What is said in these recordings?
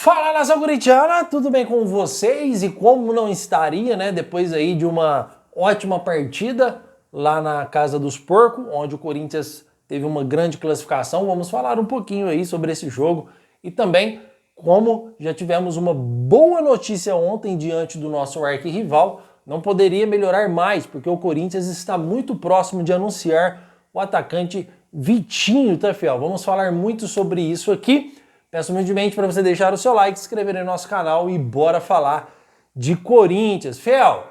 Fala, nação corintiana, tudo bem com vocês? E como não estaria, né, depois aí de uma ótima partida lá na Casa dos Porcos, onde o Corinthians teve uma grande classificação, vamos falar um pouquinho aí sobre esse jogo e também como já tivemos uma boa notícia ontem diante do nosso arquirrival, não poderia melhorar mais, porque o Corinthians está muito próximo de anunciar o atacante Vitinho, tá, fiel? Vamos falar muito sobre isso aqui. Peço humildemente para você deixar o seu like, se inscrever no nosso canal e bora falar de Corinthians. Fiel,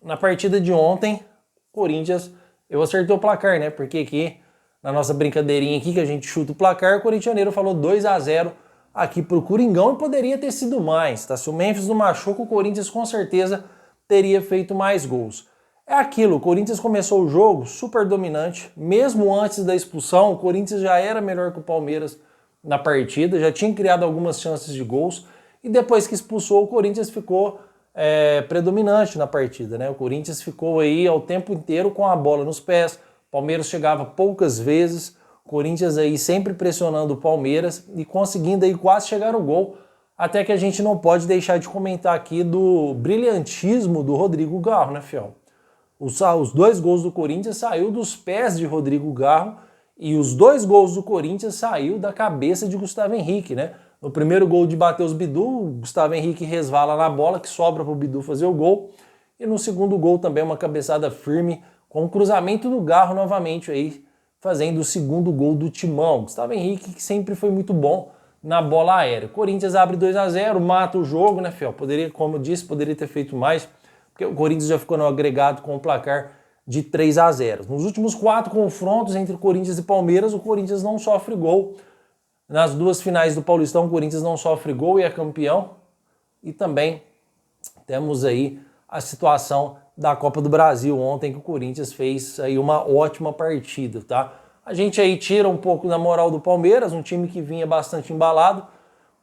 na partida de ontem, Corinthians, eu acertei o placar, né? Porque aqui, na nossa brincadeirinha aqui, que a gente chuta o placar, o corintianeiro falou 2-0 aqui pro Coringão e poderia ter sido mais, tá? Se o Memphis não machuca, o Corinthians com certeza teria feito mais gols. É aquilo, o Corinthians começou o jogo super dominante, mesmo antes da expulsão, o Corinthians já era melhor que o Palmeiras na partida, já tinha criado algumas chances de gols e depois que expulsou o Corinthians ficou predominante na partida, né? O Corinthians ficou aí ao tempo inteiro com a bola nos pés, o Palmeiras chegava poucas vezes, o Corinthians aí sempre pressionando o Palmeiras e conseguindo aí quase chegar no gol, até que a gente não pode deixar de comentar aqui do brilhantismo do Rodrigo Garro, né, fiel? Os dois gols do Corinthians saiu dos pés de Rodrigo Garro e os dois gols do Corinthians saiu da cabeça de Gustavo Henrique, né? No primeiro gol de Matheus Bidu, o Gustavo Henrique resvala na bola que sobra para o Bidu fazer o gol. E no segundo gol também uma cabeçada firme com o cruzamento do Garro novamente aí, fazendo o segundo gol do Timão. Gustavo Henrique que sempre foi muito bom na bola aérea. O Corinthians abre 2-0, mata o jogo, né, fiel? Poderia, como eu disse, poderia ter feito mais, porque o Corinthians já ficou no agregado com o placar de 3-0. Nos últimos 4 confrontos entre Corinthians e Palmeiras, o Corinthians não sofre gol. Nas duas finais do Paulistão, o Corinthians não sofre gol e é campeão. E também temos aí a situação da Copa do Brasil ontem, que o Corinthians fez aí uma ótima partida, tá? A gente aí tira um pouco da moral do Palmeiras, um time que vinha bastante embalado.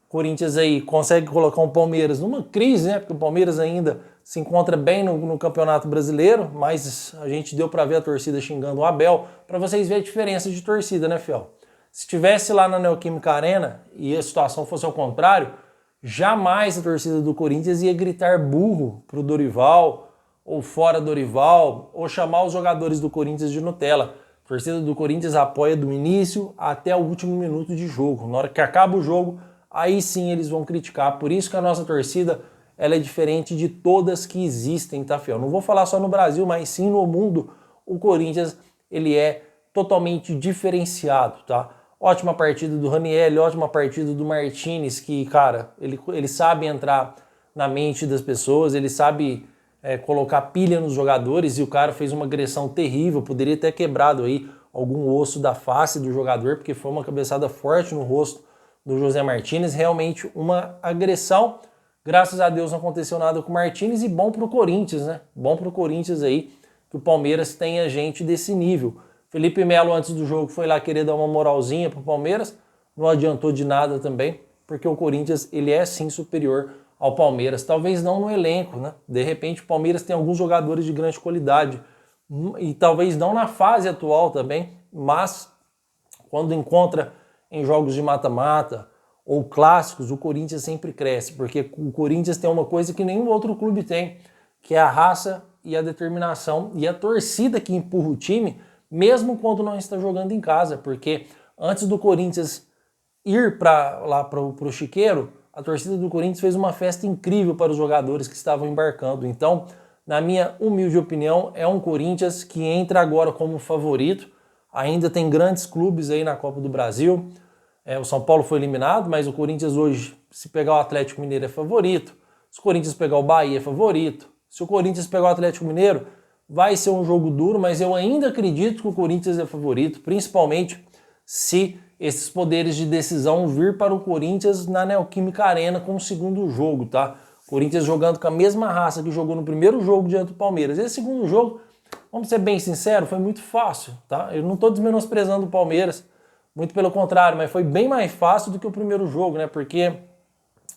O Corinthians aí consegue colocar o Palmeiras numa crise, né? Porque o Palmeiras ainda se encontra bem no Campeonato Brasileiro, mas a gente deu para ver a torcida xingando o Abel, para vocês verem a diferença de torcida, né, fiel? Se estivesse lá na Neoquímica Arena e a situação fosse ao contrário, jamais a torcida do Corinthians ia gritar burro pro Dorival, ou fora Dorival, ou chamar os jogadores do Corinthians de Nutella. A torcida do Corinthians apoia do início até o último minuto de jogo. Na hora que acaba o jogo, aí sim eles vão criticar. Por isso que a nossa torcida ela é diferente de todas que existem, tá, fiel? Não vou falar só no Brasil, mas sim no mundo. O Corinthians, ele é totalmente diferenciado, tá? Ótima partida do Ranieri, ótima partida do Martinez, que, cara, ele sabe entrar na mente das pessoas, ele sabe colocar pilha nos jogadores e o cara fez uma agressão terrível, poderia ter quebrado aí algum osso da face do jogador, porque foi uma cabeçada forte no rosto do José Martinez, realmente uma agressão. Graças a Deus não aconteceu nada com o Martinez e bom pro Corinthians, né? Bom pro Corinthians aí, que o Palmeiras tenha gente desse nível. Felipe Melo antes do jogo foi lá querer dar uma moralzinha pro Palmeiras, não adiantou de nada também, porque o Corinthians ele é sim superior ao Palmeiras, talvez não no elenco, né? De repente o Palmeiras tem alguns jogadores de grande qualidade e talvez não na fase atual também, mas quando encontra em jogos de mata-mata ou clássicos, o Corinthians sempre cresce, porque o Corinthians tem uma coisa que nenhum outro clube tem, que é a raça e a determinação e a torcida que empurra o time, mesmo quando não está jogando em casa, porque antes do Corinthians ir lá para o Chiqueiro, a torcida do Corinthians fez uma festa incrível para os jogadores que estavam embarcando. Então, na minha humilde opinião, é um Corinthians que entra agora como favorito. Ainda tem grandes clubes aí na Copa do Brasil. O São Paulo foi eliminado, mas o Corinthians hoje, se pegar o Atlético Mineiro, é favorito. Se o Corinthians pegar o Bahia, é favorito. Se o Corinthians pegar o Atlético Mineiro, vai ser um jogo duro, mas eu ainda acredito que o Corinthians é favorito, principalmente se esses poderes de decisão vir para o Corinthians na Neoquímica Arena com o segundo jogo, tá? Corinthians jogando com a mesma raça que jogou no primeiro jogo diante do Palmeiras. Esse segundo jogo, vamos ser bem sinceros, foi muito fácil, tá? Eu não estou desmenosprezando o Palmeiras, muito pelo contrário, mas foi bem mais fácil do que o primeiro jogo, né? Porque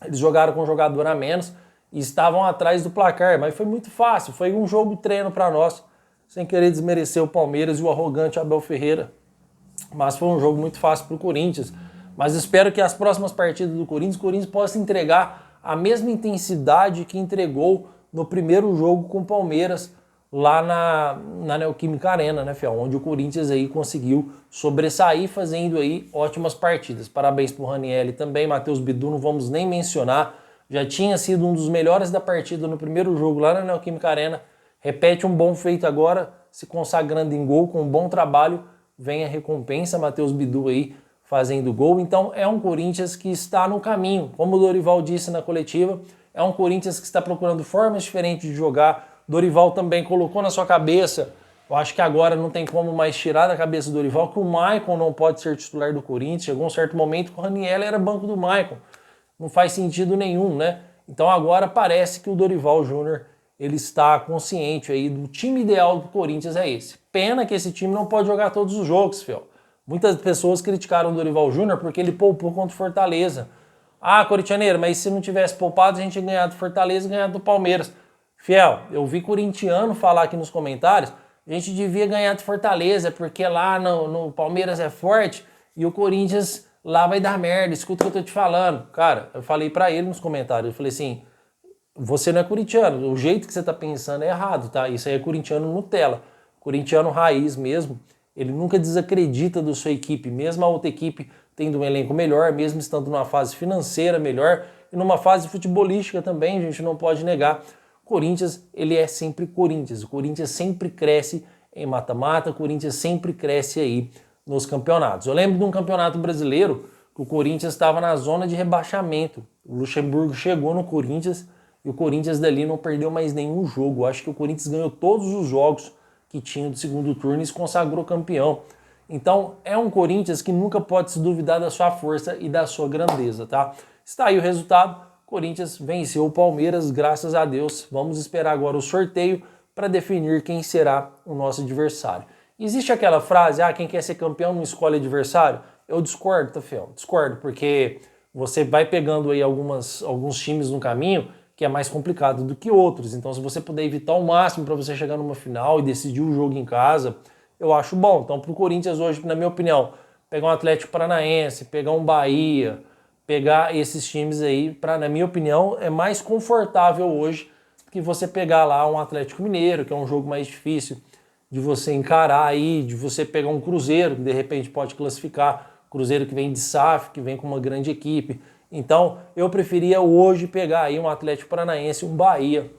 eles jogaram com um jogador a menos e estavam atrás do placar, mas foi muito fácil, foi um jogo treino para nós, sem querer desmerecer o Palmeiras e o arrogante Abel Ferreira, mas foi um jogo muito fácil para o Corinthians. Mas espero que as próximas partidas do Corinthians, o Corinthians possa entregar a mesma intensidade que entregou no primeiro jogo com o Palmeiras, lá na Neoquímica Arena, né, Fiel? Onde o Corinthians aí conseguiu sobressair fazendo aí ótimas partidas. Parabéns pro Ranieri também, Matheus Bidu, não vamos nem mencionar. Já tinha sido um dos melhores da partida no primeiro jogo lá na Neoquímica Arena. Repete um bom feito agora, se consagrando em gol com um bom trabalho. Vem a recompensa, Matheus Bidu aí fazendo gol. Então é um Corinthians que está no caminho. Como o Dorival disse na coletiva, é um Corinthians que está procurando formas diferentes de jogar. Dorival também colocou na sua cabeça, eu acho que agora não tem como mais tirar da cabeça do Dorival, que o Maicon não pode ser titular do Corinthians. Chegou um certo momento que o Ranieri era banco do Maicon. Não faz sentido nenhum, né? Então agora parece que o Dorival Júnior ele está consciente aí do time ideal do Corinthians é esse. Pena que esse time não pode jogar todos os jogos, Fiel. Muitas pessoas criticaram o Dorival Júnior porque ele poupou contra o Fortaleza. Ah, corintianeiro, mas se não tivesse poupado, a gente ia ganhar do Fortaleza e ganhar do Palmeiras. Fiel, eu vi corintiano falar aqui nos comentários, a gente devia ganhar de Fortaleza, porque lá no Palmeiras é forte e o Corinthians lá vai dar merda, escuta o que eu tô te falando. Cara, eu falei pra ele nos comentários, eu falei assim, você não é corintiano, o jeito que você tá pensando é errado, tá? Isso aí é corintiano Nutella, corintiano raiz mesmo, ele nunca desacredita da sua equipe, mesmo a outra equipe tendo um elenco melhor, mesmo estando numa fase financeira melhor e numa fase futebolística também, a gente não pode negar. Corinthians, ele é sempre Corinthians. O Corinthians sempre cresce em mata-mata, o Corinthians sempre cresce aí nos campeonatos. Eu lembro de um campeonato brasileiro que o Corinthians estava na zona de rebaixamento. O Luxemburgo chegou no Corinthians e o Corinthians dali não perdeu mais nenhum jogo. Eu acho que o Corinthians ganhou todos os jogos que tinha do segundo turno e se consagrou campeão. Então é um Corinthians que nunca pode se duvidar da sua força e da sua grandeza, tá? Está aí o resultado. Corinthians venceu o Palmeiras, graças a Deus. Vamos esperar agora o sorteio para definir quem será o nosso adversário. Existe aquela frase, quem quer ser campeão não escolhe adversário? Eu discordo, tá, Fiel? Discordo, porque você vai pegando aí alguns times no caminho que é mais complicado do que outros. Então, se você puder evitar o máximo para você chegar numa final e decidir o jogo em casa, eu acho bom. Então, para o Corinthians hoje, na minha opinião, pegar um Atlético Paranaense, pegar um Bahia, pegar esses times aí, na minha opinião, é mais confortável hoje que você pegar lá um Atlético Mineiro, que é um jogo mais difícil de você encarar aí, de você pegar um Cruzeiro, que de repente pode classificar, Cruzeiro que vem de SAF, que vem com uma grande equipe. Então, eu preferia hoje pegar aí um Atlético Paranaense, um Bahia,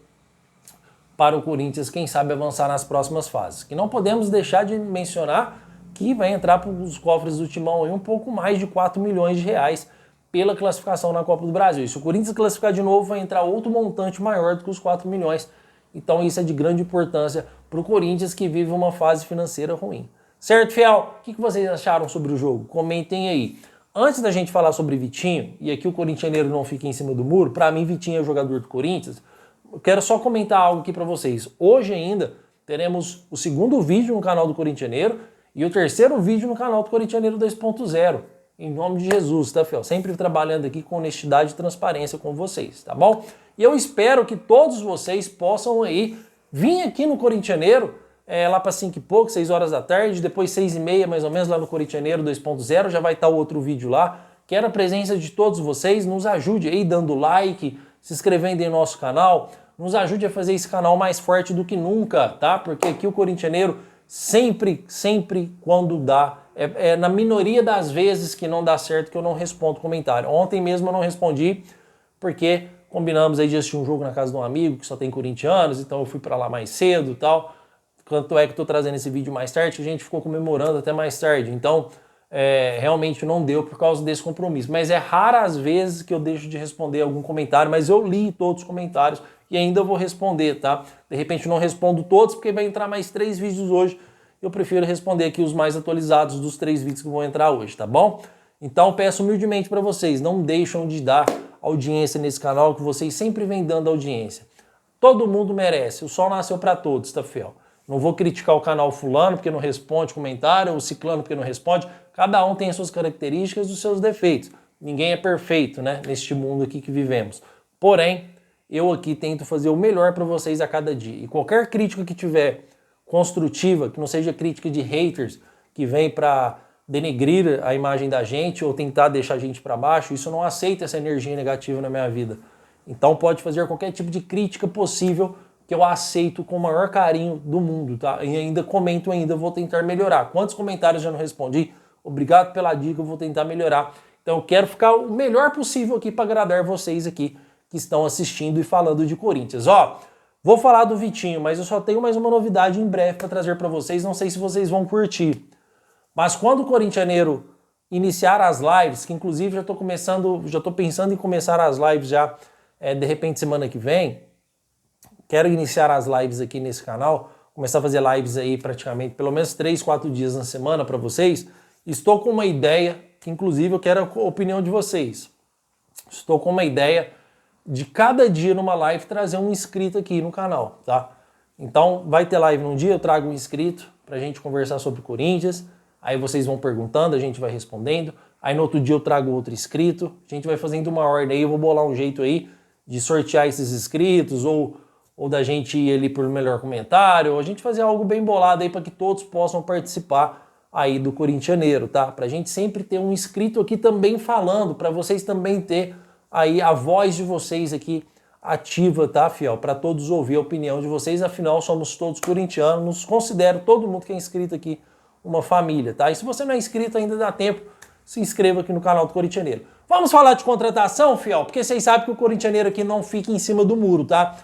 para o Corinthians, quem sabe avançar nas próximas fases. Que não podemos deixar de mencionar que vai entrar para os cofres do Timão aí um pouco mais de 4 milhões de reais pela classificação na Copa do Brasil. E se o Corinthians classificar de novo, vai entrar outro montante maior do que os 4 milhões. Então isso é de grande importância para o Corinthians, que vive uma fase financeira ruim. Certo, Fiel? O que vocês acharam sobre o jogo? Comentem aí. Antes da gente falar sobre Vitinho, e aqui o corintianeiro não fica em cima do muro, para mim Vitinho é jogador do Corinthians, eu quero só comentar algo aqui para vocês. Hoje ainda teremos o segundo vídeo no canal do Corintianeiro e o terceiro vídeo no canal do Corintianeiro 2.0. Em nome de Jesus, tá, Fiel? Sempre trabalhando aqui com honestidade e transparência com vocês, tá bom? E eu espero que todos vocês possam aí vir aqui no Corintianeiro, lá para 5 e pouco, 6 horas da tarde, depois 6 e meia mais ou menos lá no Corintianeiro 2.0, já vai estar o outro vídeo lá. Quero a presença de todos vocês, nos ajude aí dando like, se inscrevendo em nosso canal, nos ajude a fazer esse canal mais forte do que nunca, tá? Porque aqui o Corintianeiro sempre quando dá, na minoria das vezes que não dá certo que eu não respondo comentário. Ontem mesmo eu não respondi porque combinamos aí de assistir um jogo na casa de um amigo que só tem corintianos, então eu fui para lá mais cedo e tal. Tanto é que eu tô trazendo esse vídeo mais tarde, que a gente ficou comemorando até mais tarde. Então, realmente não deu por causa desse compromisso. Mas é raras vezes que eu deixo de responder algum comentário, mas eu li todos os comentários e ainda vou responder, tá? De repente eu não respondo todos, porque vai entrar mais 3 vídeos hoje. Eu prefiro responder aqui os mais atualizados dos 3 vídeos que vão entrar hoje, tá bom? Então peço humildemente para vocês, não deixam de dar audiência nesse canal, que vocês sempre vêm dando audiência. Todo mundo merece, o sol nasceu para todos, tá, Fiel? Não vou criticar o canal fulano porque não responde comentário, ou ciclano porque não responde. Cada um tem as suas características e os seus defeitos. Ninguém é perfeito, né, neste mundo aqui que vivemos. Porém, eu aqui tento fazer o melhor para vocês a cada dia. E qualquer crítica que tiver construtiva, que não seja crítica de haters, que vem para denegrir a imagem da gente ou tentar deixar a gente para baixo. Isso eu não aceito, essa energia negativa na minha vida. Então pode fazer qualquer tipo de crítica possível que eu aceito com o maior carinho do mundo, tá? E ainda comento ainda, vou tentar melhorar. Quantos comentários já não respondi? Obrigado pela dica, eu vou tentar melhorar. Então eu quero ficar o melhor possível aqui para agradar vocês aqui que estão assistindo e falando de Corinthians. Ó, vou falar do Vitinho, mas eu só tenho mais uma novidade em breve para trazer para vocês, não sei se vocês vão curtir. Mas quando o corintianeiro iniciar as lives, que inclusive já estou pensando em começar as lives já de repente semana que vem, quero iniciar as lives aqui nesse canal, começar a fazer lives aí praticamente pelo menos 3, 4 dias na semana para vocês. Estou com uma ideia, que inclusive eu quero a opinião de vocês. Estou com uma ideia de cada dia numa live trazer um inscrito aqui no canal, tá? Então vai ter live num dia, eu trago um inscrito pra gente conversar sobre o Corinthians, aí vocês vão perguntando, a gente vai respondendo, aí no outro dia eu trago outro inscrito, a gente vai fazendo uma ordem aí, eu vou bolar um jeito aí de sortear esses inscritos ou da gente ir ali por melhor comentário, ou a gente fazer algo bem bolado aí para que todos possam participar aí do Corintianeiro, tá? Pra gente sempre ter um inscrito aqui também falando, para vocês também ter aí a voz de vocês aqui ativa, tá, fiel? Para todos ouvir a opinião de vocês, afinal somos todos corintianos, nos considero todo mundo que é inscrito aqui uma família, tá? E se você não é inscrito ainda dá tempo, se inscreva aqui no canal do Corintianeiro. Vamos falar de contratação, fiel? Porque vocês sabem que o Corintianeiro aqui não fica em cima do muro, tá?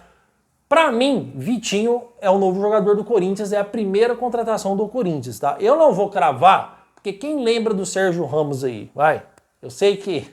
Pra mim, Vitinho é o novo jogador do Corinthians, é a primeira contratação do Corinthians, tá? Eu não vou cravar, porque quem lembra do Sérgio Ramos aí? Vai, eu sei que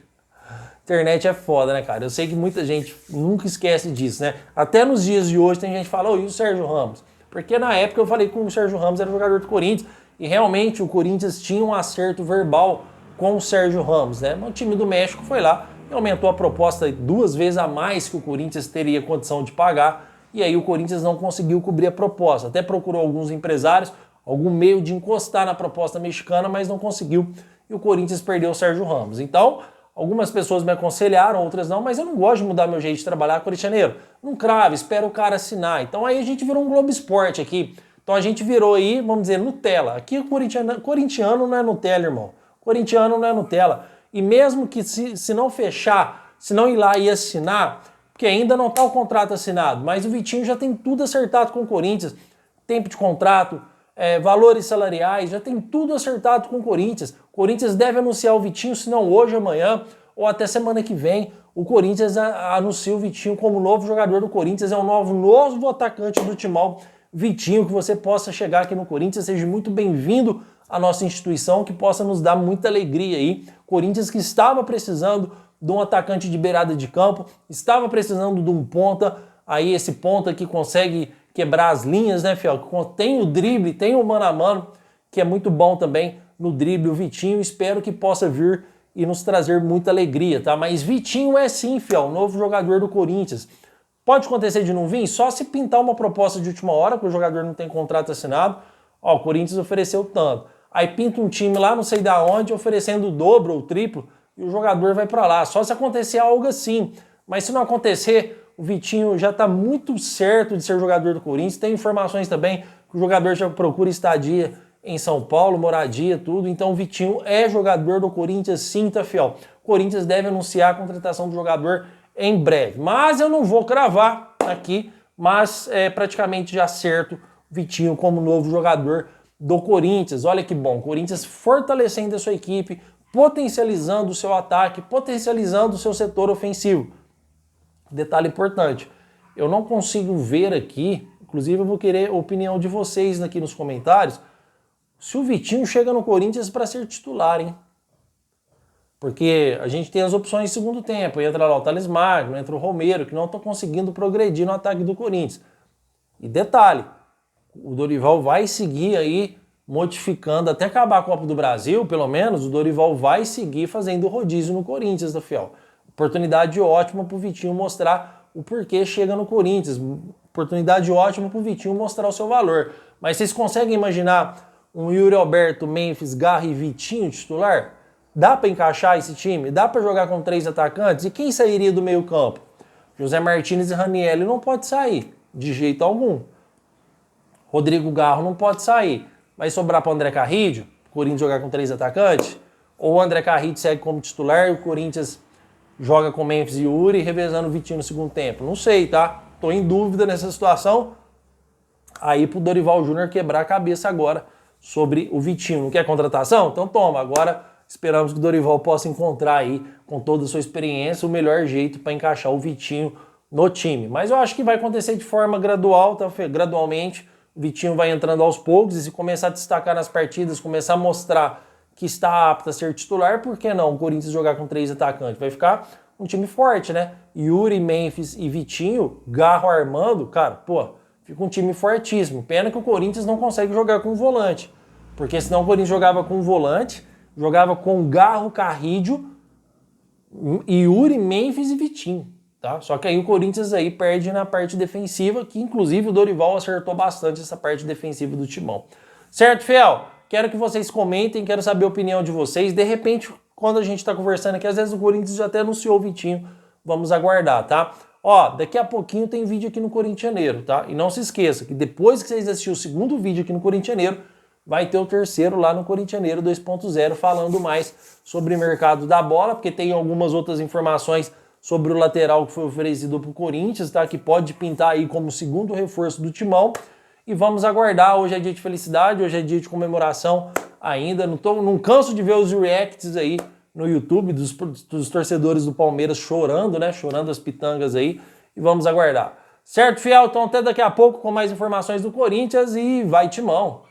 internet é foda, né, cara? Eu sei que muita gente nunca esquece disso, né? Até nos dias de hoje tem gente que fala, e o Sérgio Ramos? Porque na época eu falei que o Sérgio Ramos era jogador do Corinthians, e realmente o Corinthians tinha um acerto verbal com o Sérgio Ramos, né? O time do México foi lá e aumentou a proposta 2 vezes a mais que o Corinthians teria condição de pagar, e aí o Corinthians não conseguiu cobrir a proposta. Até procurou alguns empresários, algum meio de encostar na proposta mexicana, mas não conseguiu, e o Corinthians perdeu o Sérgio Ramos. Então, algumas pessoas me aconselharam, outras não, mas eu não gosto de mudar meu jeito de trabalhar, corintianeiro. Não crave, espera o cara assinar. Então aí a gente virou um Globo Esporte aqui. Então a gente virou aí, vamos dizer, Nutella. Aqui o corintiano não é Nutella, irmão. Corintiano não é Nutella. E mesmo que se não fechar, se não ir lá e assinar, porque ainda não está o contrato assinado, mas o Vitinho já tem tudo acertado com o Corinthians. Tempo de contrato, valores salariais, já tem tudo acertado com o Corinthians. O Corinthians deve anunciar o Vitinho, se não hoje, amanhã, ou até semana que vem. O Corinthians anuncia o Vitinho como novo jogador do Corinthians, é um novo atacante do Timão. Vitinho, que você possa chegar aqui no Corinthians, seja muito bem-vindo à nossa instituição, que possa nos dar muita alegria aí. Corinthians que estava precisando de um atacante de beirada de campo, estava precisando de um ponta, aí esse ponta que consegue quebrar as linhas, né, fiel? Tem o drible, tem o mano a mano, que é muito bom também no drible, o Vitinho. Espero que possa vir e nos trazer muita alegria, tá? Mas Vitinho é sim, fiel, novo jogador do Corinthians. Pode acontecer de não vir? Só se pintar uma proposta de última hora, que o jogador não tem contrato assinado. Ó, o Corinthians ofereceu tanto. Aí pinta um time lá, não sei da onde, oferecendo o dobro ou o triplo, e o jogador vai para lá. Só se acontecer algo assim. Mas se não acontecer, o Vitinho já está muito certo de ser jogador do Corinthians. Tem informações também que o jogador já procura estadia em São Paulo, moradia, tudo. Então o Vitinho é jogador do Corinthians, sim, tá, fiel. O Corinthians deve anunciar a contratação do jogador em breve. Mas eu não vou cravar aqui, mas é praticamente já certo o Vitinho como novo jogador do Corinthians. Olha que bom, o Corinthians fortalecendo a sua equipe, potencializando o seu ataque, potencializando o seu setor ofensivo. Detalhe importante, eu não consigo ver aqui, inclusive eu vou querer a opinião de vocês aqui nos comentários, se o Vitinho chega no Corinthians para ser titular, hein? Porque a gente tem as opções em segundo tempo, entra lá o Thales Magno, entra o Romero, que não estão conseguindo progredir no ataque do Corinthians. E detalhe, o Dorival vai seguir aí modificando, até acabar a Copa do Brasil, pelo menos, o Dorival vai seguir fazendo rodízio no Corinthians, da fiel. Oportunidade ótima para o Vitinho mostrar o porquê chega no Corinthians. Oportunidade ótima para o Vitinho mostrar o seu valor. Mas vocês conseguem imaginar um Yuri Alberto, Memphis, Garra e Vitinho titular? Dá para encaixar esse time? Dá para jogar com 3 atacantes? E quem sairia do meio campo? José Martínez e Ranieri não pode sair, de jeito algum. Rodrigo Garro não pode sair. Vai sobrar para o André Carrillo? Corinthians jogar com 3 atacantes? Ou o André Carrillo segue como titular e o Corinthians joga com Memphis e Yuri, revezando o Vitinho no segundo tempo? Não sei, tá? Tô em dúvida nessa situação. Aí pro Dorival Júnior quebrar a cabeça agora sobre o Vitinho. Não quer contratação? Então toma. Agora esperamos que o Dorival possa encontrar aí, com toda a sua experiência, o melhor jeito para encaixar o Vitinho no time. Mas eu acho que vai acontecer de forma gradual, tá? Gradualmente. O Vitinho vai entrando aos poucos e se começar a destacar nas partidas, começar a mostrar que está apto a ser titular, por que não o Corinthians jogar com 3 atacantes? Vai ficar um time forte, né? Yuri, Memphis e Vitinho, Garro armando, cara, pô, fica um time fortíssimo. Pena que o Corinthians não consegue jogar com volante, porque senão o Corinthians jogava com volante, jogava com Garro, Carrillo, Yuri, Memphis e Vitinho, tá? Só que aí o Corinthians aí perde na parte defensiva, que inclusive o Dorival acertou bastante essa parte defensiva do timão. Certo, Fiel? Quero que vocês comentem, quero saber a opinião de vocês. De repente, quando a gente tá conversando aqui, às vezes o Corinthians já até anunciou o Vitinho. Vamos aguardar, tá? Ó, daqui a pouquinho tem vídeo aqui no Corintianeiro, tá? E não se esqueça que depois que vocês assistirem o segundo vídeo aqui no Corintianeiro, vai ter o terceiro lá no Corintianeiro 2.0 falando mais sobre o mercado da bola, porque tem algumas outras informações sobre o lateral que foi oferecido pro Corinthians, tá? Que pode pintar aí como segundo reforço do timão. E vamos aguardar, hoje é dia de felicidade, hoje é dia de comemoração ainda. Não canso de ver os reacts aí no YouTube dos torcedores do Palmeiras chorando, né? Chorando as pitangas aí. E vamos aguardar. Certo, Fiel? Então até daqui a pouco com mais informações do Corinthians e vai timão!